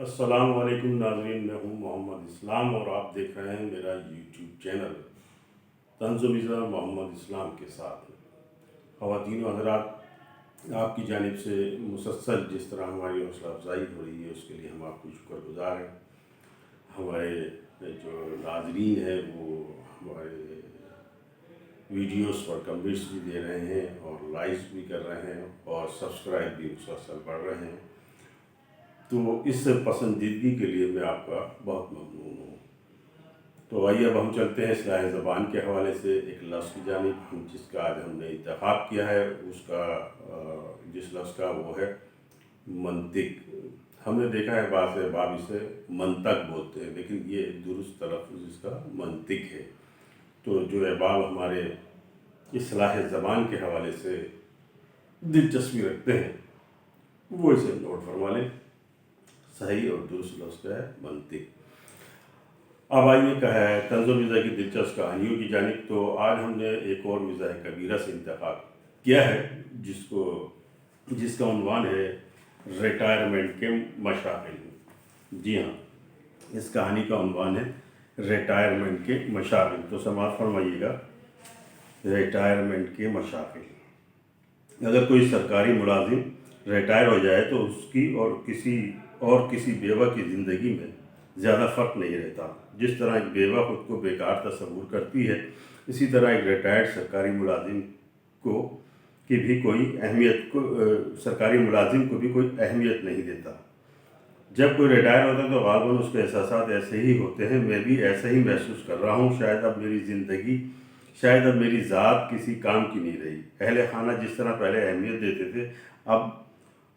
السلام علیکم ناظرین، میں ہوں محمد اسلام اور آپ دیکھ رہے ہیں میرا یوٹیوب چینل طنز و مزاح محمد اسلام کے ساتھ۔ خواتین و حضرات، آپ کی جانب سے مسلسل جس طرح ہماری حوصلہ افزائی ہو رہی ہے اس کے لیے ہم آپ کو شکر گزار ہیں۔ ہمارے جو ناظرین ہیں وہ ہمارے ویڈیوز پر کمنٹس بھی دے رہے ہیں اور لائکس بھی کر رہے ہیں اور سبسکرائب بھی مسلسل بڑھ رہے ہیں، تو اس پسندیدگی کے لیے میں آپ کا بہت ممنون ہوں۔ تو آئیے اب ہم چلتے ہیں اصلاح زبان کے حوالے سے ایک لفظ کی جانب، جس کا آج ہم نے انتخاب کیا ہے، جس لفظ کا وہ ہے منطق۔ ہم نے دیکھا ہے بعض احباب اسے منطق بولتے ہیں، لیکن یہ درست تلفظ اس کا منطق ہے۔ تو جو احباب ہمارے اصلاح زبان کے حوالے سے دلچسپی رکھتے ہیں وہ اسے نوٹ فرما لیں۔ صحیح اور درست لفظ کا ہے منطق۔ اب آئیے کہا ہے طنز و مزاح کی دلچسپ کہانیوں کی جانب۔ تو آج ہم نے ایک اور مزاح کبیرہ سے انتخاب کیا ہے جس کا عنوان ہے ریٹائرمنٹ کے مشاغل۔ جی ہاں، اس کہانی کا عنوان ہے ریٹائرمنٹ کے مشاغل۔ تو سماعت فرمائیے گا، ریٹائرمنٹ کے مشاغل۔ اگر کوئی سرکاری ملازم ریٹائر ہو جائے تو اس کی اور کسی بیوہ کی زندگی میں زیادہ فرق نہیں رہتا۔ جس طرح ایک بیوہ خود کو بیکار تصور کرتی ہے، اسی طرح ایک ریٹائرڈ سرکاری ملازم کو بھی کوئی اہمیت نہیں دیتا۔ جب کوئی ریٹائر ہوتا ہے تو غالباً اس کے احساسات ایسے ہی ہوتے ہیں۔ میں بھی ایسا ہی محسوس کر رہا ہوں۔ شاید اب میری ذات کسی کام کی نہیں رہی۔ اہل خانہ جس طرح پہلے اہمیت دیتے تھے، اب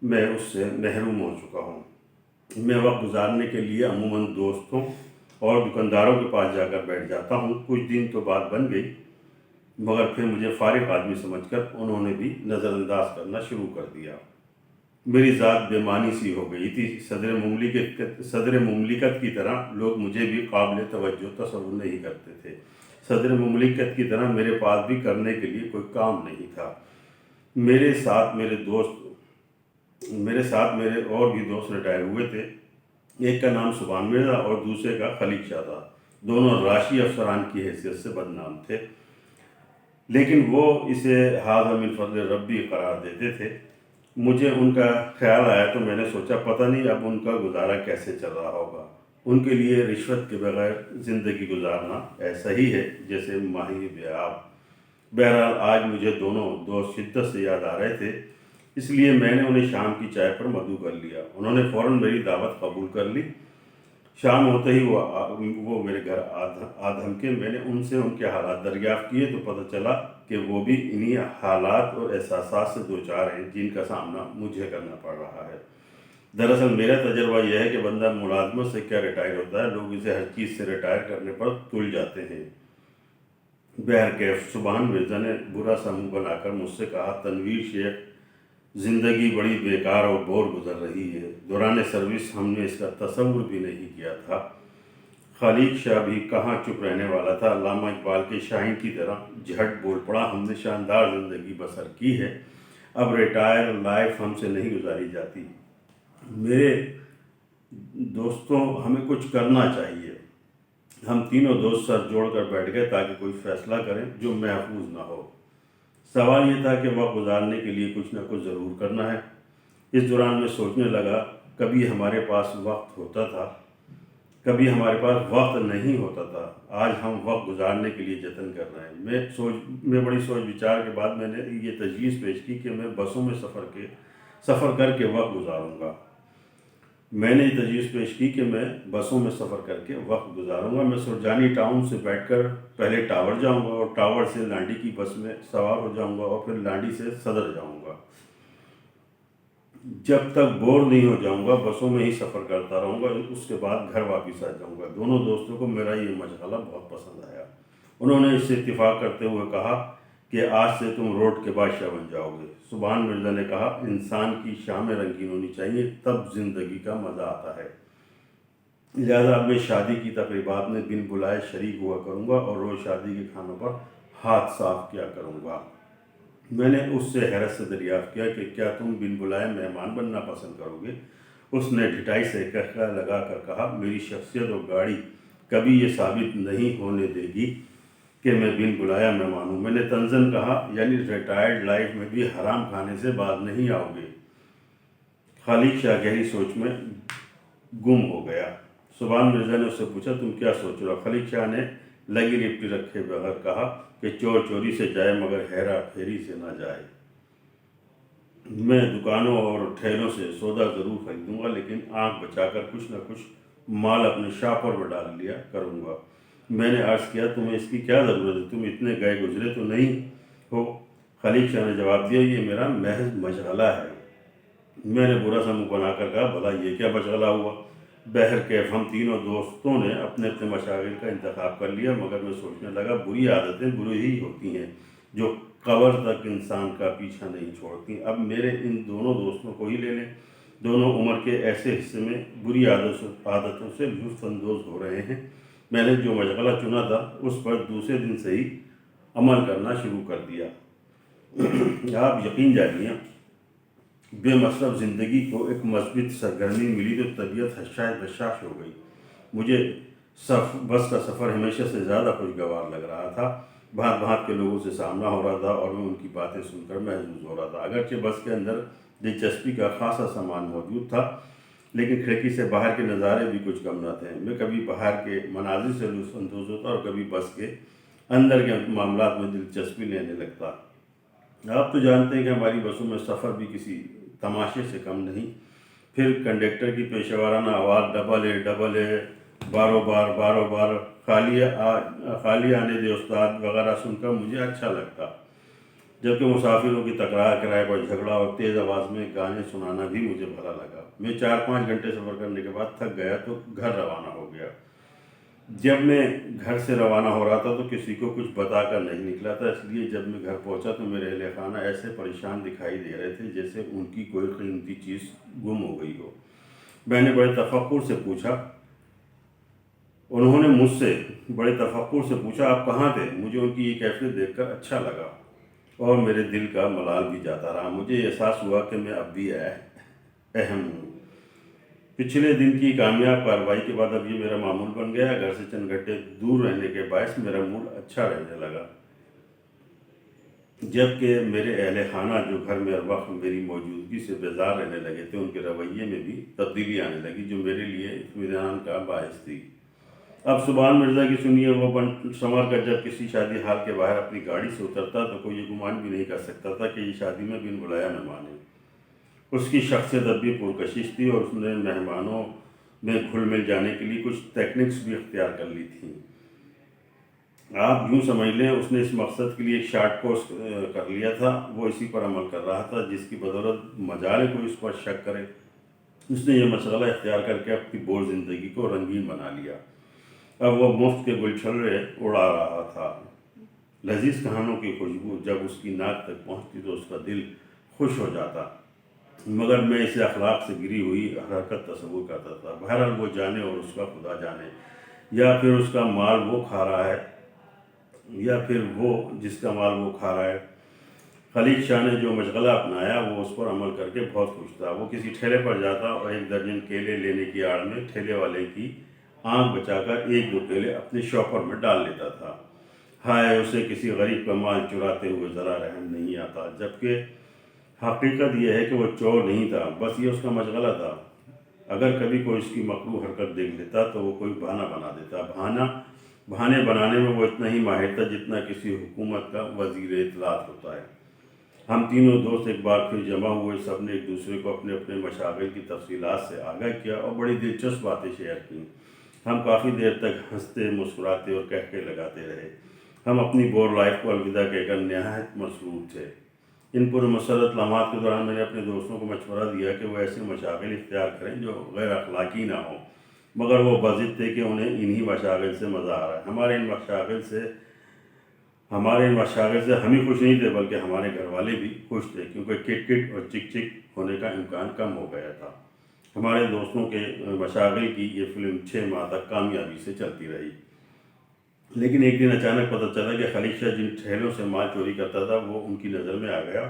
میں اس سے محروم ہو چکا ہوں۔ میں وقت گزارنے کے لیے عموماً دوستوں اور دکانداروں کے پاس جا کر بیٹھ جاتا ہوں۔ کچھ دن تو بات بن گئی، مگر پھر مجھے فارغ آدمی سمجھ کر انہوں نے بھی نظر انداز کرنا شروع کر دیا۔ میری ذات بے معنی سی ہو گئی تھی۔ صدر مملکت کی طرح لوگ مجھے بھی قابل توجہ تصور نہیں کرتے تھے۔ صدر مملکت کی طرح میرے پاس بھی کرنے کے لیے کوئی کام نہیں تھا۔ میرے ساتھ میرے اور بھی دوست ریٹائر ہوئے تھے۔ ایک کا نام سبحان مرزا اور دوسرے کا خلیق شاہ تھا۔ دونوں راشی افسران کی حیثیت سے بدنام تھے، لیکن وہ اسے ھذا من فضل ربی قرار دیتے تھے۔ مجھے ان کا خیال آیا تو میں نے سوچا پتہ نہیں اب ان کا گزارا کیسے چل رہا ہوگا۔ ان کے لیے رشوت کے بغیر زندگی گزارنا ایسا ہی ہے جیسے ماہی بیاب۔ بہرحال آج مجھے دونوں دوست شدت سے یاد آ رہے تھے، اس لیے میں نے انہیں شام کی چائے پر مدعو کر لیا۔ انہوں نے فوراً میری دعوت قبول کر لی۔ شام ہوتے ہی وہ میرے گھر آ دھمکے۔ میں نے ان سے ان کے حالات دریافت کیے تو پتہ چلا کہ وہ بھی انہی حالات اور احساسات سے دوچار ہیں جن کا سامنا مجھے کرنا پڑ رہا ہے۔ دراصل میرا تجربہ یہ ہے کہ بندہ ملازمت سے کیا ریٹائر ہوتا ہے، لوگ اسے ہر چیز سے ریٹائر کرنے پر تل جاتے ہیں۔ بہرکیف سبحان مرزا نے برا سا منہ بنا کر مجھ سے کہا، تنویر شیخ، زندگی بڑی بیکار اور بور گزر رہی ہے۔ دوران سروس ہم نے اس کا تصور بھی نہیں کیا تھا۔ خلیق شاہ بھی کہاں چپ رہنے والا تھا، علامہ اقبال کے شاہین کی طرح جھٹ بول پڑا، ہم نے شاندار زندگی بسر کی ہے، اب ریٹائر لائف ہم سے نہیں گزاری جاتی۔ میرے دوستوں، ہمیں کچھ کرنا چاہیے۔ ہم تینوں دوست سر جوڑ کر بیٹھ گئے تاکہ کوئی فیصلہ کریں جو محفوظ نہ ہو۔ سوال یہ تھا کہ وقت گزارنے کے لیے کچھ نہ کچھ ضرور کرنا ہے۔ اس دوران میں سوچنے لگا، کبھی ہمارے پاس وقت ہوتا تھا، کبھی ہمارے پاس وقت نہیں ہوتا تھا۔ آج ہم وقت گزارنے کے لیے جتن کر رہے ہیں۔ میں بڑی سوچ بچار کے بعد میں نے یہ تجویز پیش کی کہ میں بسوں میں سفر کر کے وقت گزاروں گا۔ میں سرجانی ٹاؤن سے بیٹھ کر پہلے ٹاور جاؤں گا اور ٹاور سے لانڈی کی بس میں سوار ہو جاؤں گا اور پھر لانڈی سے صدر جاؤں گا۔ جب تک بور نہیں ہو جاؤں گا بسوں میں ہی سفر کرتا رہوں گا، اس کے بعد گھر واپس آ جاؤں گا۔ دونوں دوستوں کو میرا یہ مشغلہ بہت پسند آیا۔ انہوں نے اس سے اتفاق کرتے ہوئے کہا کہ آج سے تم روڈ کے بادشاہ بن جاؤ گے۔ سبحان مرزا نے کہا، انسان کی شامیں رنگین ہونی چاہیے، تب زندگی کا مزہ آتا ہے۔ لہذا اب میں شادی کی تقریبات میں بن بلائے شریک ہوا کروں گا اور روز شادی کے کھانوں پر ہاتھ صاف کیا کروں گا۔ میں نے اس سے حیرت سے دریافت کیا کہ کیا تم بن بلائے مہمان بننا پسند کرو گے؟ اس نے ڈھٹائی سے قہقہ لگا کر کہا، میری شخصیت اور گاڑی کبھی یہ ثابت نہیں ہونے دے گی کہ میں بن بلایا مہمان ہوں۔ میں نے طنزاً کہا، یعنی ریٹائرڈ لائف میں بھی حرام کھانے سے باز نہیں آؤ گے؟ خالق شاہ گہری سوچ میں گم ہو گیا۔ سبحان مرزا نے اس سے پوچھا، تم کیا سوچ رہے ہو؟ خالق شاہ نے لگی لپٹی رکھے بغیر کہا کہ چور چوری سے جائے مگر ہیرا پھیری سے نہ جائے۔ میں دکانوں اور ٹھیلوں سے سودا ضرور خریدوں گا، لیکن آنکھ بچا کر کچھ نہ کچھ مال اپنے شاپر میں ڈال لیا کروں گا۔ میں نے عرض کیا، تمہیں اس کی کیا ضرورت ہے؟ تم اتنے گئے گزرے تو نہیں ہو؟ خالق شاہ نے جواب دیا، یہ میرا محض مشغلہ ہے۔ میں نے برا سا منہ بنا کر کہا، بھلا یہ کیا مشغلہ ہوا؟ بہرکیف ہم تینوں دوستوں نے اپنے اپنے مشاغل کا انتخاب کر لیا، مگر میں سوچنے لگا بری عادتیں بری ہی ہوتی ہیں جو قبر تک انسان کا پیچھا نہیں چھوڑتی۔ اب میرے ان دونوں دوستوں کو ہی لے لیں، دونوں عمر کے ایسے حصے میں بری عادتوں سے لطف اندوز ہو رہے ہیں۔ میں نے جو مشغلہ چنا تھا اس پر دوسرے دن سے ہی عمل کرنا شروع کر دیا۔ آپ یقین جانیے، بے مصرف زندگی کو ایک مثبت سرگرمی ملی تو طبیعت حشائش بشاش ہو گئی۔ مجھے بس کا سفر ہمیشہ سے زیادہ خوشگوار لگ رہا تھا۔ بھانت بھانت کے لوگوں سے سامنا ہو رہا تھا اور میں ان کی باتیں سن کر محظوظ ہو رہا تھا۔ اگرچہ بس کے اندر دلچسپی کا خاصا سامان موجود تھا، لیکن کھڑکی سے باہر کے نظارے بھی کچھ کم نہ تھے۔ میں کبھی باہر کے مناظر سے لطف اندوز ہوتا اور کبھی بس کے اندر کے معاملات میں دلچسپی لینے لگتا۔ آپ تو جانتے ہیں کہ ہماری بسوں میں سفر بھی کسی تماشے سے کم نہیں۔ پھر کنڈکٹر کی پیشہ ورانہ آواز، ڈبل اے ڈبل اے، بارو بار، خالی آنے دے استاد وغیرہ سن کر مجھے اچھا لگتا، جبکہ مسافروں کی تکرار، کرائے پر جھگڑا اور تیز آواز میں گانے سنانا بھی مجھے بھلا لگا۔ میں 4-5 گھنٹے سفر کرنے کے بعد تھک گیا تو گھر روانہ ہو گیا۔ جب میں گھر سے روانہ ہو رہا تھا تو کسی کو کچھ بتا کر نہیں نکلا تھا، اس لیے جب میں گھر پہنچا تو میرے اہل خانہ ایسے پریشان دکھائی دے رہے تھے جیسے ان کی کوئی قیمتی چیز گم ہو گئی ہو۔ میں نے بڑے تفکر سے پوچھا، انہوں نے مجھ سے بڑے تفکر سے پوچھا، آپ کہاں تھے؟ مجھے ان کی یہ کیفیت دیکھ کر اچھا لگا اور میرے دل کا ملال بھی جاتا رہا۔ مجھے احساس ہوا کہ میں اب بھی اہم ہوں۔ پچھلے دن کی کامیاب کارروائی کے بعد اب یہ میرا معمول بن گیا۔ گھر سے چند گھنٹے دور رہنے کے باعث میرا موڈ اچھا رہنے لگا، جبکہ میرے اہل خانہ جو گھر میں ہر وقت میری موجودگی سے بیزار رہنے لگے تھے، ان کے رویے میں بھی تبدیلی آنے لگی جو میرے لیے اطمینان کا باعث تھی۔ اب سبحان مرزا کی سنیے، وہ بن سنور کر جب کسی شادی حال کے باہر اپنی گاڑی سے اترتا تو کوئی یہ گمان بھی نہیں کر سکتا تھا کہ یہ شادی میں بن بلایا مہمان ہے۔ اس کی شخصیت اب بھی پرکشش تھی اور اس نے مہمانوں میں گھل مل جانے کے لیے کچھ ٹیکنکس بھی اختیار کر لی تھیں۔ آپ یوں سمجھ لیں، اس نے اس مقصد کے لیے ایک شارٹ کورس کر لیا تھا، وہ اسی پر عمل کر رہا تھا، جس کی بدولت مجال کوئی اس پر شک کرے۔ اس نے یہ مشغلہ اختیار کر کے اپنی بور زندگی کو رنگین بنا لیا۔ اب وہ مفت کے گل چھلے اڑا رہا تھا۔ لذیذ کہانوں کی خوشبو جب اس کی ناک تک پہنچتی تو اس کا دل خوش ہو جاتا، مگر میں اسے اخلاق سے گری ہوئی حرکت تصور کرتا تھا۔ بہرحال وہ جانے اور اس کا خدا جانے، یا پھر اس کا مال وہ کھا رہا ہے یا پھر وہ جس کا مال وہ کھا رہا ہے۔ خالق شاہ نے جو مشغلہ اپنایا وہ اس پر عمل کر کے بہت خوش تھا۔ وہ کسی ٹھیلے پر جاتا اور 1 درجن کیلے لینے کی آڑ میں ٹھیلے والے کی آنکھ بچا کر 1-2 کیلے اپنے شاپر میں ڈال لیتا تھا۔ ہائے، اسے کسی غریب کا مال چراتے ہوئے ذرا رحم نہیں آتا، جبکہ حقیقت یہ ہے کہ وہ چور نہیں تھا، بس یہ اس کا مشغلہ تھا۔ اگر کبھی کوئی اس کی مکروہ حرکت دیکھ لیتا تو وہ کوئی بہانہ بنا دیتا۔ بہانے بنانے میں وہ اتنا ہی ماہر تھا جتنا کسی حکومت کا وزیر اطلاعات ہوتا ہے۔ ہم تینوں دوست ایک بار پھر جمع ہوئے، سب نے ایک دوسرے کو اپنے اپنے مشاغل کی تفصیلات سے آگاہ کیا اور بڑی دلچسپ باتیں شیئر کیں۔ ہم کافی دیر تک ہنستے، مسکراتے اور کہکے لگاتے رہے۔ ہم اپنی بور لائف کو الوداع کہہ کر نہایت مسرور تھے۔ ان پرمسرت لمحات کے دوران میں نے اپنے دوستوں کو مشورہ دیا کہ وہ ایسے مشاغل اختیار کریں جو غیر اخلاقی نہ ہوں، مگر وہ بضد تھے کہ انہیں انہی مشاغل سے مزہ آ رہا ہے۔ ہمارے ان مشاغل سے ہم ہی خوش نہیں تھے بلکہ ہمارے گھر والے بھی خوش تھے، کیونکہ کٹ کٹ اور چک چک ہونے کا امکان کم ہو گیا تھا۔ ہمارے دوستوں کے مشاغل کی یہ فلم 6 ماہ تک کامیابی سے چلتی رہی، لیکن ایک دن اچانک پتہ چلا کہ خالق شاہ جن ٹھیلوں سے مال چوری کرتا تھا وہ ان کی نظر میں آ گیا۔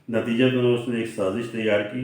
نتیجتاً اس نے ایک سازش تیار کی